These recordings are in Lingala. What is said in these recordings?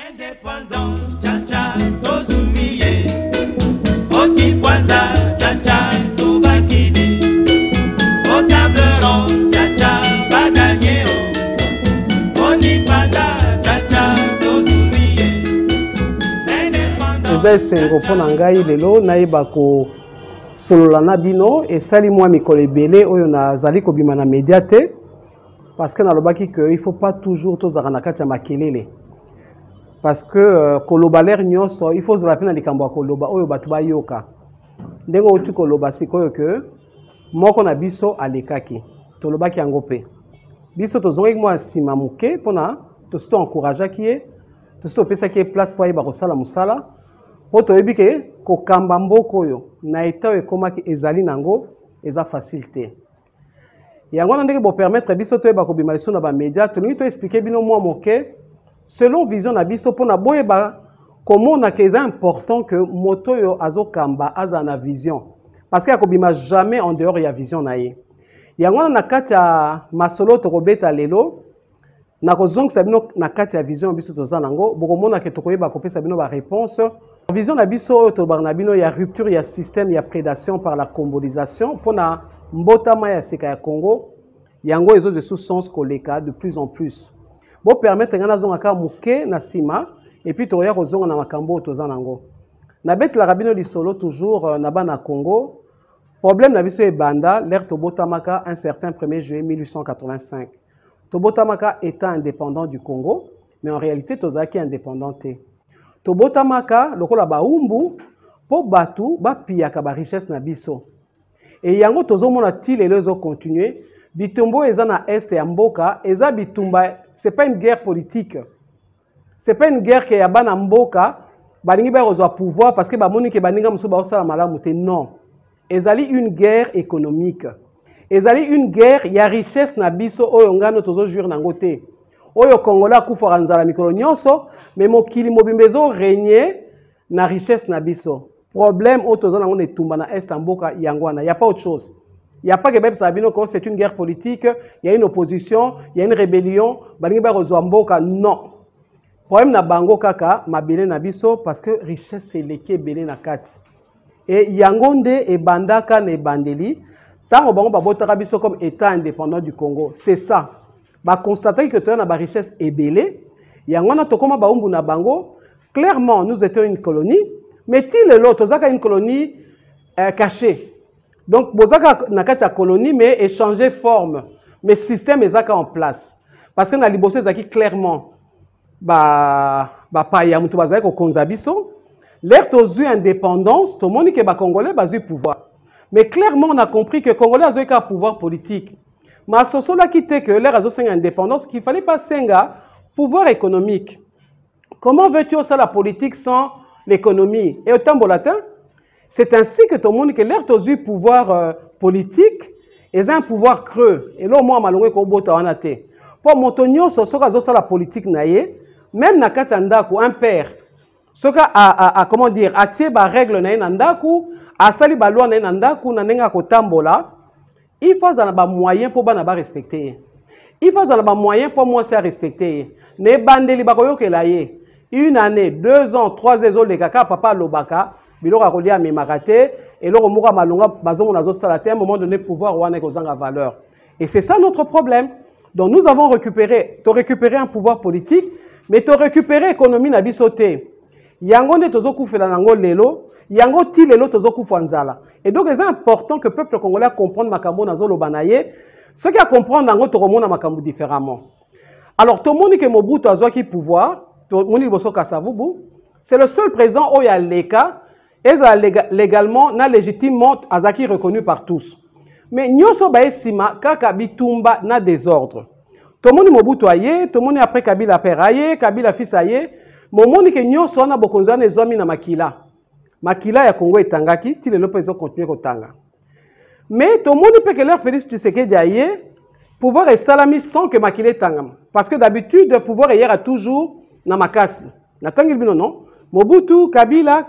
Indépendance, tcha-tcha, tozumiye. Okipwanza, tcha-tcha, tobakidi. Au table ronde, tcha-tcha, baganye. Onipanda, tcha-tcha, tozumiye. Indépendance. Eza esengo mpo na ngai lelo nayeba ko solola na bino esali mwa mikolo ebele oyo nazali kobima na média te parce que nalobaki que il faut pas toujours tozala na kati ya makelele parce que koloba l'air nyonso il faut zala pe na likambo ya koloba oyo bato bayoka ndenge oti koloba sikoyo ke moko na biso alekaki tolobaki yango pe biso tozongaki mwa nsima moke mpona tosi toencourageaki ye tosi topesaki ye place mpo ayeba kosala mosala po toyebi ke kokamba mboka oyo na eta oyo ekomaki ezali nango eza facile te yango wana ndenge bopermettre biso toyeba kobima liso na bamédia tolingi toexplike bino mwa moke selon vision na biso mpona boyeba komona ke eza important ke moto oyo azokamba azala na vision parce que akobima jamais en dehors ya vision na ye yango wana na kati ya masolo tokobeta lelo nakozongisa bino na kati ya vision biso toza nango bokomona ke tokoyeba kopesa bino baréponse vision na biso oyo tolobaka na bino ya rupture ya système ya prédation par la combolisation mpona mbotama ya sika ya Congo yango ezoze sous sens koleka de plus en plus bo permettre nga nazongaka moke na nsima et puis tokoya kozonga na makambo oyo toza nango nabetelaka bino lisolo toujours na bana Congo problème na biso ebanda l'ère tobotamaka un certain 1er juillet 1885 tobotamaka état indépendant du Congo mais en réalité tozalaki indépendant te tobotamaka lokola baumbu po batu bapiyaka ba richesse na biso et yango tozomona ti lelo ezocontinue bitumba eza na este ya mboka eza bitumba c'est pas une guerre politique c'est pas une guerre ke ya bana mboka balingi bakozwa pouvoir parce que bamoni ke baninga mosusu baosala malamu te non ezali une guerre économique ezali une guerre ya richesse na biso oyo ngano tozojouir nango te oyo congolais akufaka nzala mikolo nyonso mais mokili mobimba ezorégner na richesse na biso problème oyo toza nango na etumba na est ya mboka yango wana ya pas autre chose ya pas ke bebisa bino ko c'est une guerre politique ya une opposition ya une rébellion balingi bakozwa mboka non problème na bango kaka mabele na biso parce que richesse eleki ebele na kati et yango nde ebandaka na ebandeli tango bango babotaka biso comme état indépendant du Congo c'est ça ba constater que toya na ba richesse ebele yango na tokoma baumbu na bango clairement nous étions une colonie mais ti lelo tozaka une colonie cachée donc bozaka na kati ya colonie mais échanger forme mais système ezaka en place parce que na liboso ezaki clairement ba paya mutu bazali ko konza biso l'air tozui indépendance tomoni ke ba congolais bazui pouvoir mais clairement on a compris que congolais azui ka pouvoir politique mais sosola quitté que l'air azo senga indépendance qu'il fallait pas senga pouvoir économique comment veux-tu ça la politique sans l'économie et autant bolatin c'est ainsi que tout le monde que l'air tozui pouvoir politique et un pouvoir creux et là moi malongé ko bota wana te pour motonio sosoka zo la politique naie même na katandako un père soka a comment dire atie ba règle na nandaku asali ba loi na nandaku na nenga ko tambola il faut avoir ba moyen pour bana ba respecter il faut avoir ba moyen pour moi c'est à respecter ne bandeli ba koyokela ye une année 2 ans 3 ans les kaka papa lobaka biloko kolia memakate et loko moka malonga bazongo nazo sala te à un moment donné pouvoir wana kozanga valeur et c'est ça notre problème. Donc nous avons récupéré un pouvoir politique mais tu récupéré économie na biso te yango nde tozokufela nango lelo yango ti lelo tozokufa nzala et donc c'est important que le peuple congolais comprenne makambo nazo lobana ye ce qui a comprendre nango tokomona makambo différemment alors tout le monde que Mobutu azwaki pouvoir tout le monde liboso Kasavubu c'est le seul président oyo aleka eza légalement na légitimement azaki reconnu par tous mais nyonso ba esima kaka bitumba na désordre tout le monde Mobutu aye tout le monde après Kabila père aye Kabila fils aye momoni ke nyonso na bokonza na ezomi na makila ya Congo etangaki ti lelo pezo continuer kotanga mais tout le monde peut que leur Félix Tshisekedi aye pouvoir et salami sans que makila etangama parce que d'habitude le pouvoir hier a toujours na makasi na tangi bino non Mobutu Kabila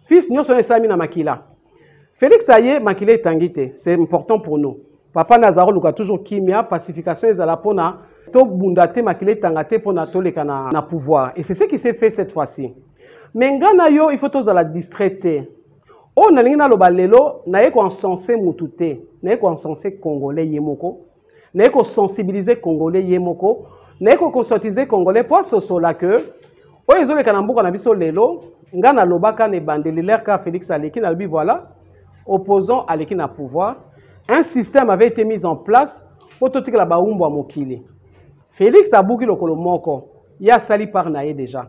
fils nyonso na salami na makila Félix aye makila etangite c'est important pour nous papa Nazaro luka toujours kimia pacification ezala pona to bundate makile tangate pour natoleka na pouvoir. Et c'est ce qui s'est fait cette fois-ci. Mais ngana yo il faut tous la distraiter. Oh na lingina loba lelo na yeko encenser mutute, na yeko encenser congolais yemoko, na yeko sensibiliser congolais yemoko, na yeko conscientiser congolais pour ce là que oh ezole kanambuka na biso lelo ngana lobaka ne bandeliler ka Félix Aleki na lobi voilà opposant Aleki na pouvoir. Un système avait été mis en place pour tout la baumbo à mokili. Félix a bouki le kolomoko, il a sali par naé déjà.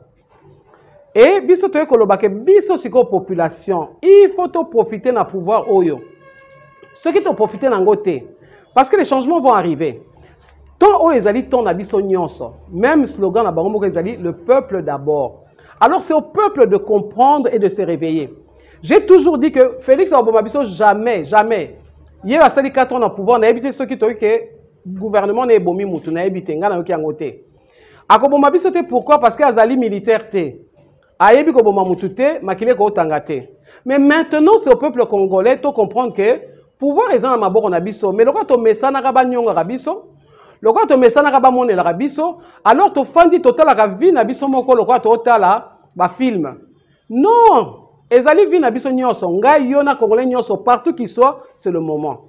Et biso toye kolobake biso siko population, il faut to profiter na pouvoir oyo. Ceux qui t'ont profité na ngote, parce que les changements vont arriver. Tant o ezali ton na biso nyonso, même slogan na baumbo ezali le peuple d'abord. Alors c'est au peuple de comprendre et de se réveiller. J'ai toujours dit que Félix Obomabiso jamais, jamais. Il y a 4 ans au pouvoir, on a évité ceux qui ont dit que le gouvernement n'est pas bon, on a évité, on a évité. Akobomabiso, pourquoi? Parce qu'il y a des militaires. Ayebi Kobomamoutouté, makile ko tangate. Mais maintenant, c'est au peuple congolais de comprendre que pouvoir est dans ma boque on a biso. Mais le quand on met ça na raba nyonga rabiso, le quand on met ça na raba mone la rabiso, alors to fandi total la vie na biso moko le quand total la ba film. Non. Ezali vi na biso nyonso ngai yona congolais nyonso partout qu'il soit c'est le moment.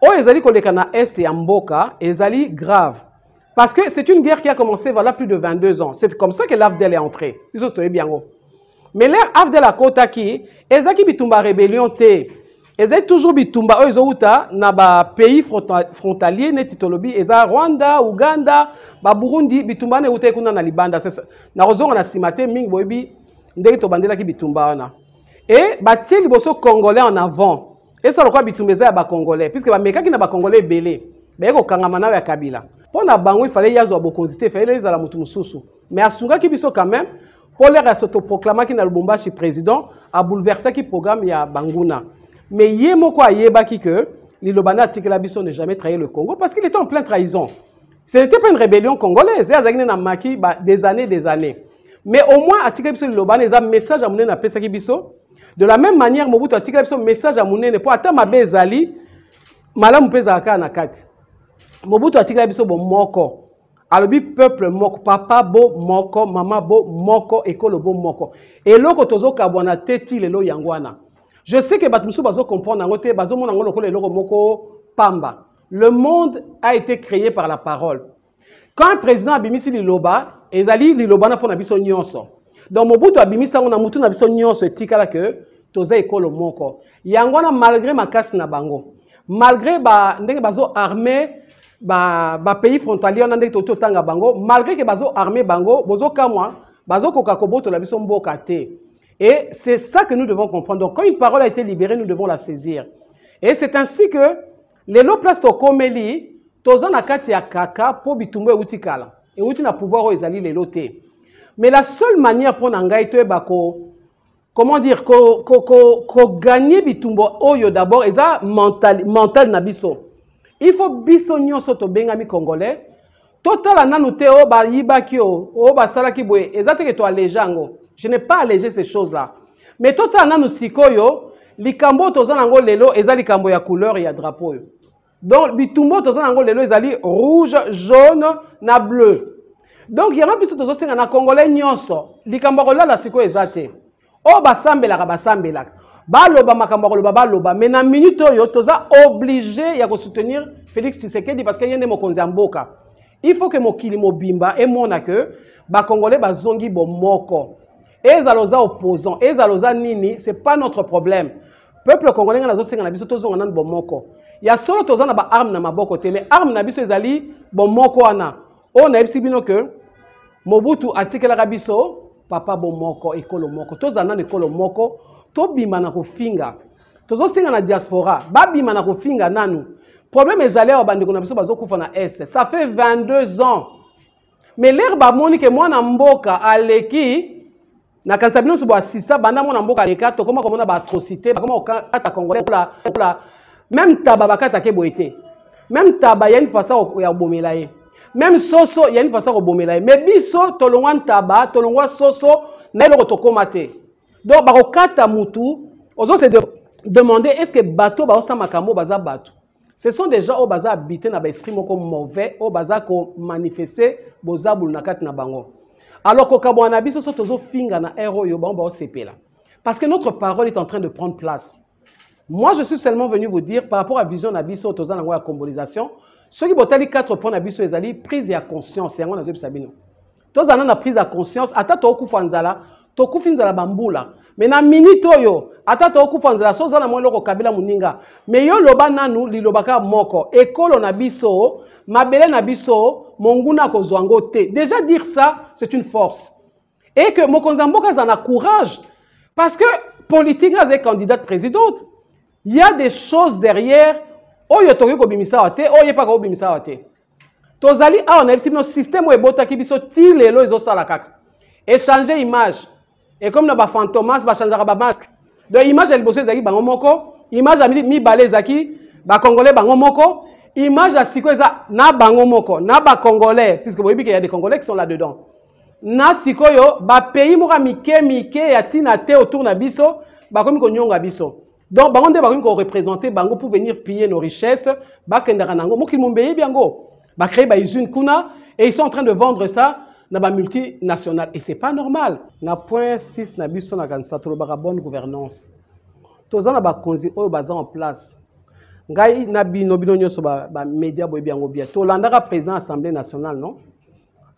O ezali koleka na est ya mboka ezali grave parce que c'est une guerre qui a commencé voilà plus de 22 ans. C'est comme ça que l'AFDEL est entré. Biso toye bien go. Mais l'air AFDEL a kota ki ezaki bitumba rébellion te. Ezali toujours bitumba o ezouta na ba pays frontalier ne titolobi eza Rwanda, Uganda, ba Burundi bitumba ne uta kuna na Libanda c'est ça. Na rozonga na simate mingi boyebi ndenge to bandela ki bitumba wana et batie liboso congolais en avant et ça lokwa bitumbeza ya ba congolais puisque ba mekaki na ba congolais belé ba ko kangama na ya Kabila pona bango il fallait yazo bokonzité il fallait ezala mutu mususu mais asunga ki biso quand même pour les s'autoproclamer ki na Lubumbashi président a bouleversé ki programme ya Banguna mais yemoko ayeba ki que Lilobana Tikela biso ne jamais trahi le Congo parce qu'il était en pleine trahison. Ce n'était pas une rébellion congolaise, il na maki des années. Mais au moins, à Tikela biso Lilobana, il y a un message à Mouné na Pesaki biso. De la même manière, Mobutu a Tikela biso message à Mouné pour attendre ma bezali, malam pezaka na kati. Mobutu a Tikela biso bon moko. Alobi peuple moko, papa bo moko, maman bo moko, école bo moko. Et loko tozo kabwana teti lelo yangwana. Je sais que Batmusu bazo comprendre ngote bazo mona ngolo ko lelo moko pamba. Le monde a été créé par la parole. Quand le président abimisi liloba, ezali liloba na pona biso nyonso. Donc Mobutu abimisa on a mutu na biso nyonso etikala que toza école moko. Yangwana malgré makasi na bango. Malgré ba ndenge bazo armé ba pays frontalier on ndenge toto tanga bango, malgré que bazo armé bango, bozo kamwa, bazo koka koboto la biso mboka te. Et c'est ça que nous devons comprendre. Donc quand une parole a été libérée, nous devons la saisir. Et c'est ainsi que les lots place to komeli toza na kati ya kaka po bitumbe utikala. Et uti na pouvoir o ezali les lotés. Mais la seule manière pour nangai to bako comment dire ko gagner bitumbo oyo d'abord eza mental na biso. Il faut biso nyonso to bengami congolais. Total nanu te o ba yibaki o ba salaki boye ezate ke to alejango. Je n'ai pas allégé ces choses-là. Mais total nanu sikoyo likambo toza nango lelo eza likambo ya couleur ya drapeau. Donc bitumbo toza nango lelo ezali rouge, jaune na bleu. Donc il y a un peu de choses na congolais nyonso likambo ko la sikoyo ezate. O basambelaka basambelaka. Baloba makambo ko ba loba mais na minute oyo toza obligé ya ko soutenir Félix Tshisekedi parce qu'il y a des mokonzi mboka. Il faut que mokili mobimba et mona que ba congolais bazongi bo moko. Ezaloza opposant, ezaloza nini, c'est pas notre problème. Peuple congolais na zosenga na biso tozonga nan bomoko. Ya solo tozana ba arme na maboko te, mais arme na biso ezali bomoko wana. On a ebisi bino que Mobutu atikela biso papa bomoko ekolo moko. Tozana na ekolo moko, to bima na kofinga. Tozosenga na diaspora, ba bima na kofinga nanu. Problème ezali wa bandeko na biso bazokufa na est. Ça fait 22 ans. Mais l'air ba moni que moi na mboka aleki na kansabino subo assista banda mona mboka leka to comment na ba atrocité comment okata congolais pour la même taba bakata ke boité même taba ya une façon ya bomela ye même soso ya une façon ko bomela ye mais biso tolongwa taba tolongwa soso na eloko to komate donc bakokata mutu ozo se demander est-ce que bateau ba osama kambo baza bateau Ce sont des gens au bazar habités dans l'esprit mauvais, au bazar ko manifester bozabul nakat na bango. Alors qu'au Kabouana biso so tozo finga na ero yo ba o CP là. Parce que notre parole est en train de prendre place. Moi, je suis seulement venu vous dire par rapport à la vision na biso toza na la combolisation, ceux qui botali 4 points na biso ezali prise ya conscience yango na zo bisabino. Toza na prise ya conscience ata to kufa nzala, to kufa nzala bambula. Mais na minute oyo ata to kufa nzala so za na mo loko kabila muninga. Mais yo loba nanu lilobaka moko ekolo na biso, mabele na biso, monguna ko zwango te. Déjà dire ça, c'est une force. Et que Mokonzamboka en a courage parce que politique est candidate présidente. Il y a des choses derrière. Oh yo toki ko bimisa wate, oh ye pa ko bimisa wate. Tozali a on a un système où ebota ki biso ti lelo ezo sala kaka. Échanger image. Et comme na ba fantomas ba changer ba masque. De image elle bosse ezaki bango moko, image a mi balé ezaki ba congolais bango moko, image a siko eza na bango moko, na ba congolais puisque vous voyez qu'il y a des congolais qui sont là dedans. Na sikoyo ba pays moka mike ya tina te autour na biso, ba komi ko nyonga biso. Donc bango nde ba komi ko représenter bango pour venir piller nos richesses, ba kendara nango moki mombeye biango. Ba créer ba usine kuna et ils sont en train de vendre ça na ba multinationale et c'est pas normal. Na point 6 na biso na kanisa to ba bonne gouvernance. Toza na ba konzi oyo baza en place. Ngai na bino nyoso ba média boye biango bia. To landaka président assemblée nationale non?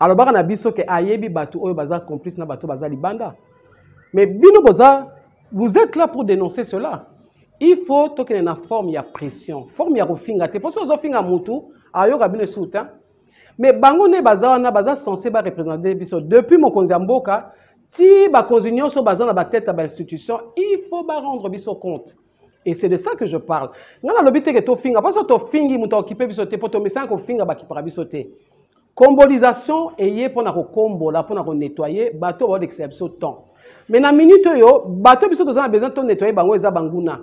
Alors baka na biso ke ayebi batu oyo baza complice na batu baza libanda. Mais bino boza vous êtes là pour dénoncer cela. Il faut que na forme ya pression, forme ya kofinga te. Parce que zo finga mutu ayoka bino souta. Mais bango ne baza na baza censé ba représenter biso depuis Mokonzi Mboka ti ba konzinyo so baza na ba tête à ba institution, il faut ba rendre biso compte. Et c'est de ça que je parle. Ngana lobite ke to finga parce que to fingi mutu occupé biso te poto message ko finga ba ki para biso te. Combolisation est pour nous combola, pour nous nettoyer, bateau va d'exception temps. Mais dans minute yo, bateau biso a besoin de nettoyer bango eza banguna.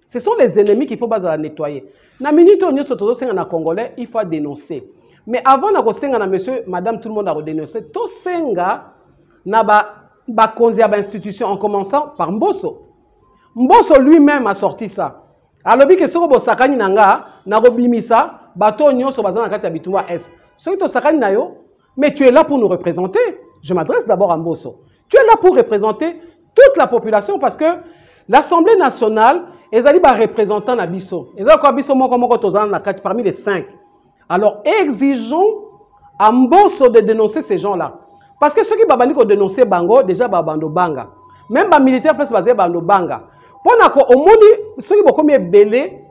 Ce sont les ennemis qu'il faut pas nettoyer. Dans minute yo soto senga na congolais, il faut dénoncer. Mais avant na ko senga na monsieur, madame tout le monde a dénoncé, to senga na ba konzi ba institution en commençant par Mbosso. Mbosso lui-même a sorti ça. Alors bi que soko bo sakani nanga na ko bimisa, bateau nyoso bazana kati ya bitumba S. Mais tu es là pour nous représenter. Je m'adresse d'abord à Mbosso. Tu es là pour représenter toute la population parce que l'Assemblée nationale est allée représentant Nabiso. Parmi les 5. Alors exigeons à Mbosso de dénoncer ces gens-là. Parce que ceux qui ont dénoncé Bango, déjà Babando Banga. Même les militaires peuvent se baser Bando Banga. Au monde, ceux qui ont belé,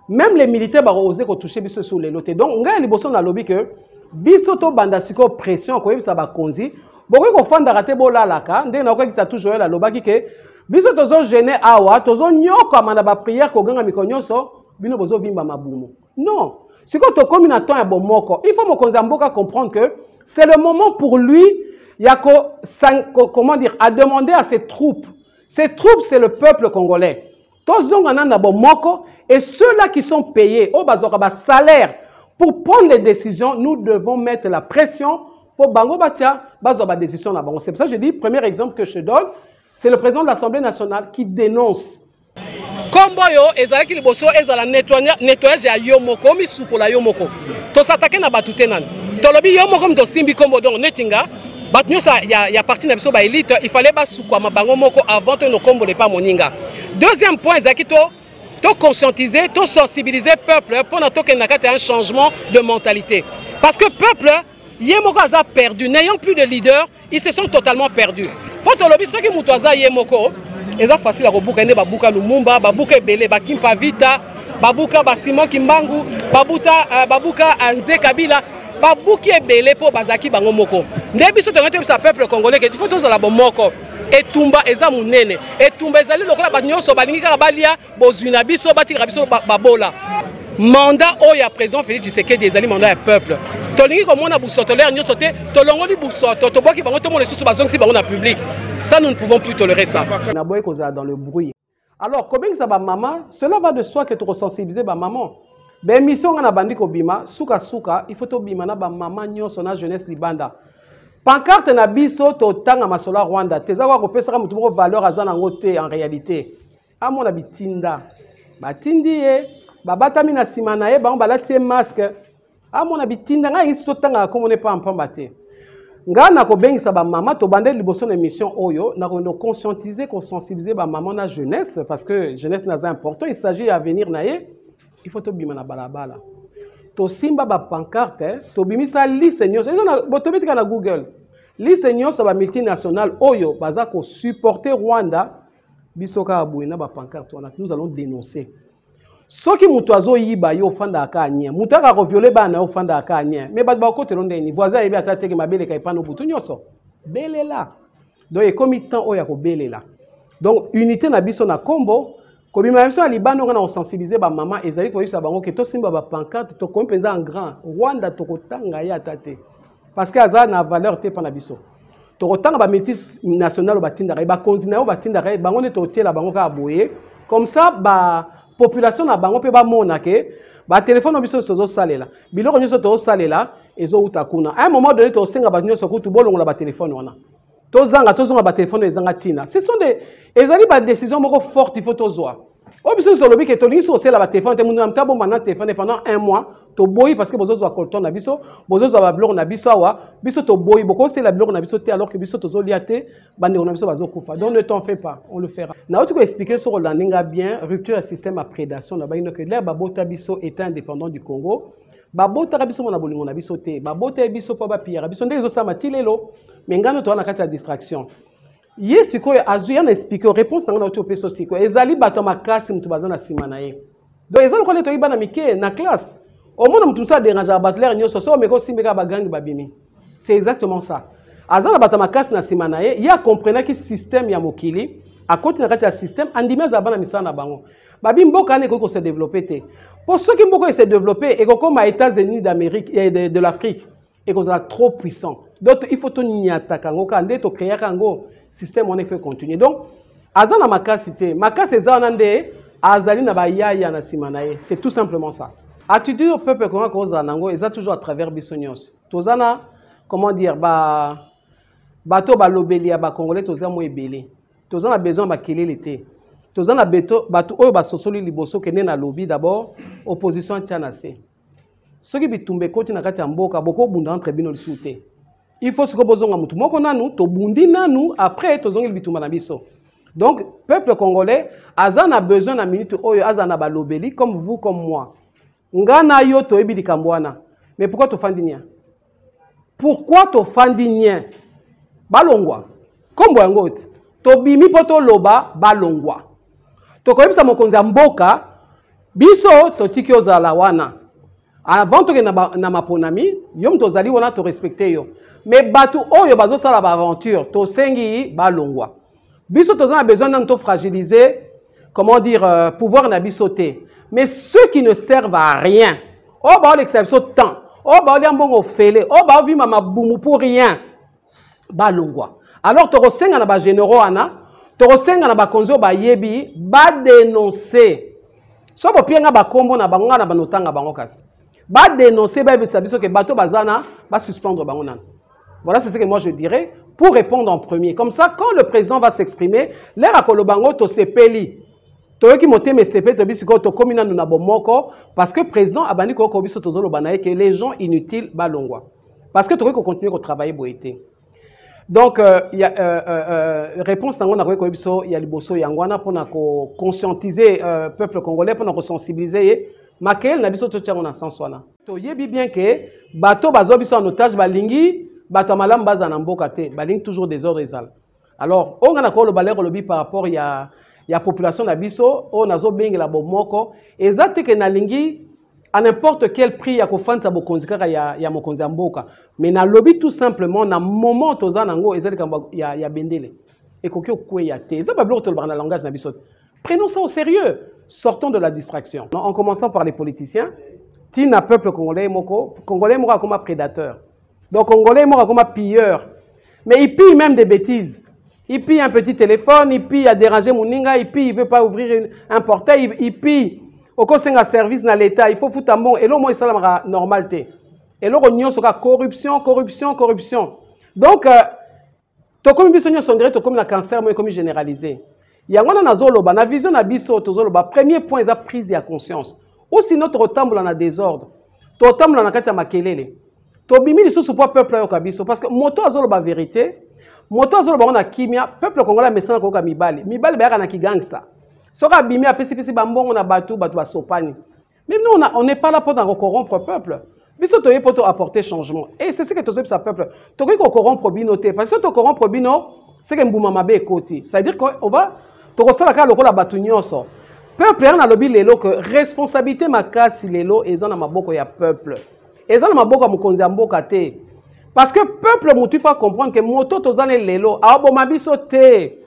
même les militaires ont osé toucher Biso sous les lotés. Donc, on a le lobby que biso to banda siko pression ko yebisa ba konzi boko ko fanda raté bolalaka nde na ko kita toujours la lobaki ke biso tozo gêner awa tozo nyoko amana ba prière ko ganga mikonyoso bino bozo vimba mabumu non siko to komi na temps ya bomoko il faut Mokonzi Mboka comprendre que c'est le moment pour lui ya comment dire à demander à ses troupes c'est le peuple congolais tozo ngana na bomoko et ceux-là qui sont payés au bazoka ba salaire. Pour prendre les décisions, nous devons mettre la pression pour Bango Batia, bazo ba décision na bango. C'est pour ça que je dis, premier exemple que je donne, c'est le président de l'Assemblée nationale qui dénonce. Komboyo ezalaki liboso ezala nettoyage ya yomoko mi sukola yomoko. To s'attaquer na batute nan. To lobi yomoko mto simbi kombo donc netinga. Batnyo sa ya parti na biso ba élite, il fallait ba sukwa ma bango moko avant que nos kombo pas moninga. Deuxième point ezalaki to conscientiser, to sensibiliser le peuple pour un changement de mentalité. Parce que le peuple, Yemoko a perdu, n'ayant plus de leader, ils se sont totalement perdus. Pour le lobby, ceux qui ont Yemoko, c'est facile à rebouker, Babuka Lumumba, Babuka Bele, Bakimpa Vita, Babuka Basimo Kimbangu, Babuka Anze Kabila, Babuka Bele pour Bazaki Bangomoko. N'ebiso te peuple congolais que il faut tous la bomoko. Et Tumba eza munene et Tumba ezali lokola banyoso balingi kaka balia bozuna biso batika biso babola mandat oya président Félix Tshisekedi ezali mandat ya peuple tolingi komona busotolère nyoso te tolongoli busoto toboki bango to mona susu bazongisi bango na public ça nous ne pouvons plus tolérer ça na boye kozala dans le bruit alors combien ça ba maman cela va de soi que tu sensibiliser ba maman ben mission na bandi ko bima suka il faut to bima na ba maman nyoso na jeunesse libanda. Pancarte na biso to tanga masola Rwanda teza kwa kopesa mutu moko valeur azana ngote en réalité a mon abitinda batindi ye babatami na sima na ye bango balati masque amona bitinda ngai isi totanga komone pa mpamba te nga na kobengisa ba mama to bande liboso na émission oyo na ko conscientiser ko sensibiliser ba mama na jeunesse parce que jeunesse na za important il s'agit à venir na ye il faut to bima na balabala to simba ba pancarte to bimisa liste nyos ezana botobetika na Google liste nyos ba multinationale oyo baza ko supporter Rwanda bisoka abuina ba pancarte nous allons dénoncer. Soki mutu azoyiba yo fanda akanya mutaka ko violer bana yo fanda akanya mais bat ba ko telonde ni voisin yebi atate ke mabele kai pano butu nyoso belela donc e comme temps oya ko belela donc unité na biso na kombo ko bima biso libano na sensibiliser ba mama ezali ko yisa bango ke to simba ba pancarte to ko penza en grand Rwanda to ko tanga ya atate parce que aza na valeur te pa na biso to ko tanga ba multinational batinda ba konzina yo batinda bango ne to tiela bango ka boye comme ça ba population na bango pe ba mona ke ba téléphone biso tozo salela biloko nyoso tozo salela ezo utakuna à un moment donné to senga ba nyoso kutu bolongola ba téléphone wana to zonga ba téléphone ezanga tina ce sont des ezali ba décision moko forte il faut tozoa o biso so lobi ke to lingi so sela ba téléphone te mundu amta bo mana téléphone pendant un mois to boyi parce que bozo zo colton na biso bozo zo ba blog na biso awa biso to boyi boko sela blog na biso te alors que biso tozo liate bande na biso bazo kufa donc ne t'en fais pas on le fera na autre ko expliquer sur la ndinga bien rupture système à prédation na baino que l'air babota biso est indépendant du Congo babota biso mona bolingo na biso te babota biso pa ba pierre biso ndezo sama tilelo mais ngano to na kati ya distraction. Yes, siko azuya na expliquer réponse na auto peso siko ezali bato makasi mutu bazana sima na ye donc ezali ko leto ibana mike na classe au moins mutu ça dérange batler nyoso so meko simbeka bagangi babimi c'est exactement ça azana bato makasi na sima na ye ya comprendre que système ya mokili à côté na kati ya système andimia za bana misana bango babi mboka ne ko se développer te pour ceux qui mboko se développer et comme aux États-Unis d'Amérique et de l'Afrique et qu'on a trop puissant donc il faut to nyata kango kande to créer kango système on fait continuer donc azana makasité makase zanande azali na bayaya na simanaye c'est tout simplement ça attitude au peuple comment cause nango et ça toujours à travers bisonyos tozana comment dire bato balobeli ya ba congolais toza mo ebele tozana besoin ba kelele te tozana bato oyo ba sosoli liboso kene na lobby d'abord opposition tchanase soki bitumbe koti na kati ya mboka boko bunda entre bino lisute il faut se bozonga mutu moko nanu to bundi nanu après tozongi bitumba na biso donc peuple congolais azana besoin na minute oyo azana balobeli comme vous comme moi ngana yo to ebi likambwana mais pourquoi to fandinia balongwa kombo yango to bimi poto loba balongwa to koyebisa mokonzi ya mboka biso to tiki ozala wana avant que na maponami yom tozali wana to respecter yo mais batu oyo bazo sala ba aventure to sengi balongwa biso tozana besoin de to fragiliser comment dire pouvoir na biso te mais ceux qui ne servent à rien oh ba l'exception temps oh ba li ambongo fele oh ba vi mama bumu pour rien balongwa alors to senga na ba généraux ana to senga na ba konzo ba yebi ba dénoncer so bo pienga ba kombo na bango na banotanga bango kasi ba dénoncer ba bisa biso ke bato bazana ba suspendre bango nan. Voilà, c'est ce que moi je dirais pour répondre en premier. Comme ça, quand le président va s'exprimer, l'air à Kolobango to sepeli. To ki moté me sepeli to bisiko to komina na bomoko parce que président abani ko ko biso tozolo banaye que les gens inutiles balongwa. Parce que to ko continuer ko travailler boité. Donc il y a réponse nango na ko biso ya liboso yangwana pona ko conscientiser peuple congolais pona ko sensibiliser makel na biso to tchango na sens wana. To yebi bien que bato bazo biso en otage balingi bato malam baza na mboka te baling toujours des ordres ezal alors on a ko le balero lobi par rapport ya population na biso on azo bengela bomoko ezate ke na lingi à n'importe quel prix ya ko fanta bokonzi kaka ya mokonzi ya mboka mais na lobi tout simplement na moment toza nango ezali kamba ya bendele et koki okwe ya te ça ba bloko to le na langage na biso prenons ça au sérieux sortons de la distraction en commençant par les politiciens tina peuple congolais moko comme prédateur. Donc, Congolais, moi, comme un pilleur. Mais il pille même des bêtises. Il pille un petit téléphone, il pille à déranger mon ninga, il pille, il ne veut pas ouvrir un portail, il pille. Au conseil de service dans l'État, il faut foutre un bon. Et là, moi, il y a normalité. Et là, on y a corruption. Donc, comme il y a comme le cancer, moi, comme généralisé. Il y a une vision de biso, premier point, c'est la prise de conscience. ou sinon totambola na désordre totambola na kati ya makelele tobimi lisusu po peuple oyo kabiso parce que moto azoloba vérité moto azoloba na kimia peuple congolais mesana koka mibali bayaka na kigangsta soka bimi apesi bambongo na batu basopani. Mais nous on n'est pas là pour corrompre le peuple. Biso toye pour apporter changement. Et c'est ce que tozo ça peuple. Tokoki ko corrompre bino te parce que to corrompre bino c'est que mbuma mabe ekoti. C'est-à-dire qu'on va to kosala ka lokola batu nyonso. Peuple na lobi lelo que responsabilité makasi lelo eza na maboko ya peuple. Eza na maboko ya mokonzi ya mboka te. Parce que peuple mutu faut comprendre que moto tozane lelo aboma biso te.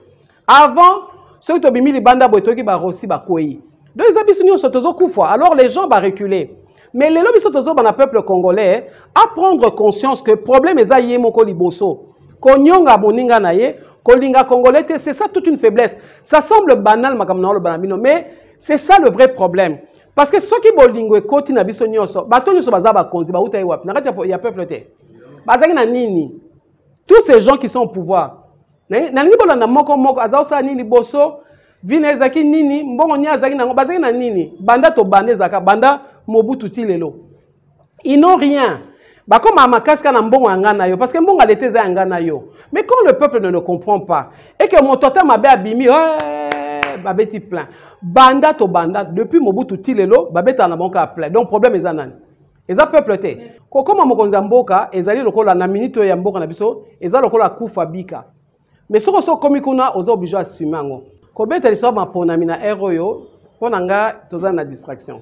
Avant ceux to bimi libanda botoki ba rosi ba koyi. Donc les abisso nyonso tozo kufa. Alors les gens va reculer. Mais les lobbies sont dans le peuple congolais à prendre conscience que le problème est aïe moko liboso. Konyonga boninga naye, kolinga congolais, c'est ça toute une faiblesse. Ça semble banal makamna le banamino, mais c'est ça le vrai problème. Parce que ceux qui bolingwe koti na biso nyonso, bato nyonso bazaba konzi ba uta iwap. Nakati ya peuple te. Bazaki na nini? Tous ces gens qui sont au pouvoir. Na nini bolanda moko azao sa nini liboso? Vina ezaki nini mbongo nya azaki nango bazaki na nini banda to bande zaka banda Mobutu tilelo ils n'ont rien ba comme amakaska na mbongo ngana yo parce que mbongo alete za ngana yo mais quand le peuple ne le comprend pas et que mon totem mabe abimi babeti plein banda to banda depuis Mobutu tilelo babeta na banka plein donc problème eza nani eza peuple te ko comme mokonzi mboka ezali lokola na minute ya mboka na biso eza lokola kufa bika mais soko so komikuna ozo obligé assumer ngo kobeta liswa maponami na eroyo pona nga toza na distraction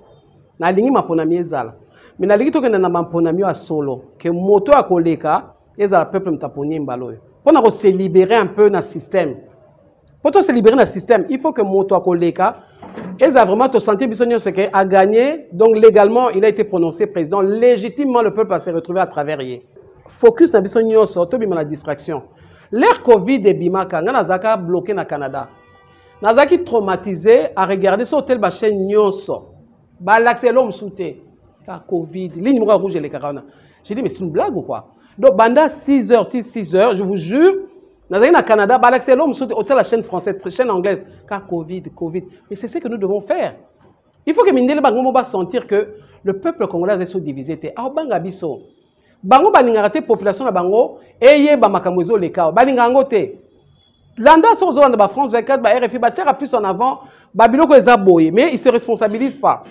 na lingi maponami ezala mais na lingi tokenda na maponami a solo que moto a koleka ezala peuple mtaponi mbaloyo pona ko se libérer un peu na système pour se libérer na système il faut que moto a koleka ezala vraiment to sentir biso nyonso que a gagné donc légalement il a été prononcé président légitimement le peuple va se retrouver à travers ye focus na biso nyonso to bima na distraction l'ère Covid et bimaka nga nazaka bloqué na Canada. Nazaki traumatisé à regarder sur tel chaîne nyonso. Ba l'accès l'homme souté. Car Covid, ligne rouge et les carana. J'ai dit mais c'est une blague ou quoi? Donc banda 6h, 6h, je vous jure, nazaki na Canada, ba l'accès l'homme souté hôtel la chaîne française, chaîne anglaise. Car Covid. Mais c'est ce que nous devons faire. Il faut que Mindele Bango va sentir que le peuple congolais est sous-divisé. Ah banga biso. Bango baningate population na bango eye ba makambozo le cas. Baningango te. Landa sur Zolanda, France 24, RFI, tire plus en avant, Babylone est aboyé, mais ils ne se responsabilisent pas.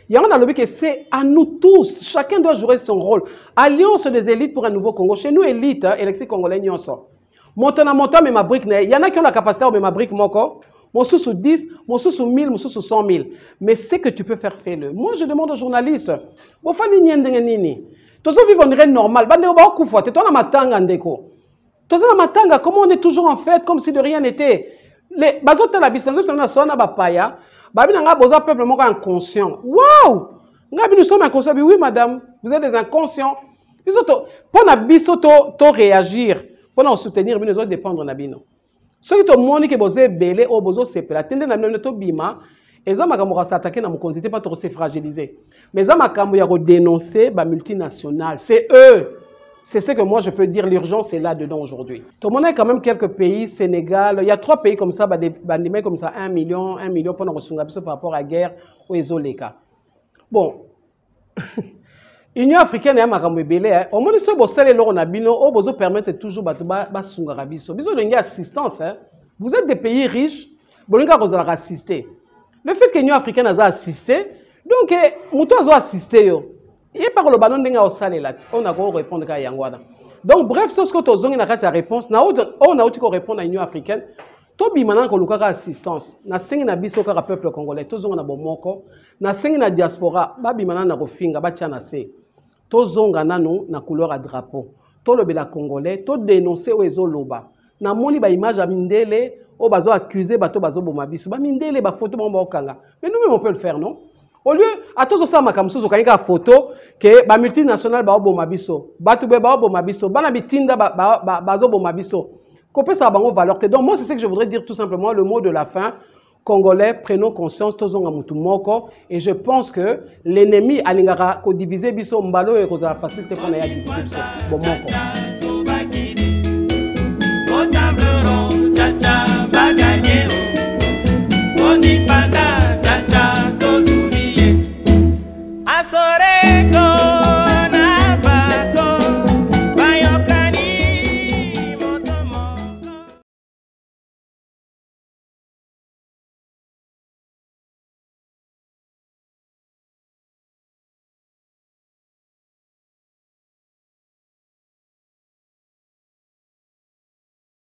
Il y a un lobby que c'est à nous tous, chacun doit jouer son rôle. Alliance des élites pour un nouveau Congo. Chez nous, élite, électrique congolais, n'y en sort. Montant, mais ma brique, il y en a qui ont la capacité, mais ma brique, mon sous 10, mon sous 1000, mon sous 100 000. Mais c'est que tu peux faire, fais-le. Moi, je demande aux journalistes, bon, fani nini. Tous vivent en règne normal. Bandeko ba kufa, te tona matanga ndeko. Matanga, comment on est toujours en fête, comme si de rien n'était. Les bazotes la distance, on a sonné à Bapaya, Babi n'a pas peuple inconscient. Waouh! Nous sommes inconscients. Oui, madame, vous êtes des inconscients. Pour nous réagir, pour nous soutenir, nous devons dépendre de nous. Ceux qui ont dit que vous êtes belé ou vous êtes séparés, attendez, nous sommes bima. Et ça, nous s'attaquer à mon conseil, pas trop se fragiliser. Mais ça, nous dénoncer les multinationales. C'est eux. C'est ce que moi je peux dire, l'urgence est là-dedans aujourd'hui. Tout le monde a quand même quelques pays, Sénégal, il y a 3 pays comme ça, des comme ça, 1 million pour nous par rapport à la guerre ou aux cas. Bon, l'Union africaine est un peu belé. Au moins, si vous avez vous permettre toujours de assistance. Vous êtes des pays riches, vous avez assisté. Le fait que l'Union africaine a assisté, donc, nous avons assisté. Et par le ballon d'enga au salé là, on a quoi répondre à Yangwada. Donc bref, ce que tu as zongi na kati réponse, on a aussi qu'on répondre à l'Union africaine. Tobi maintenant qu'on luka assistance. Na sengi na biso ka peuple congolais, to zonga na bomoko, na sengi na diaspora, babi maintenant na kofinga ba tia na se. To zonga nanu na couleur à drapeau. To le bela congolais, to dénoncer o ezoloba. Na moni ba image à Mindele, o bazo accuser bato bazo boma biso. Ba Mindele ba photo bomba okanga. Mais nous-mêmes on peut le faire, non? Au lieu, à tous ça, ma kamsuzo, quand il y a une photo, que la multinationale va au bomabiso, batube va au bomabiso, banabitinda bazo bomabiso. Qu'on ça a valeur. Donc, moi, c'est ce que je voudrais dire tout simplement, le mot de la fin. Congolais, prenons conscience, tous on a mutu moko, et je pense que l'ennemi, alingara, ko diviser biso mbalo et ko za facilité qu'on a diviser biso. Bon moko.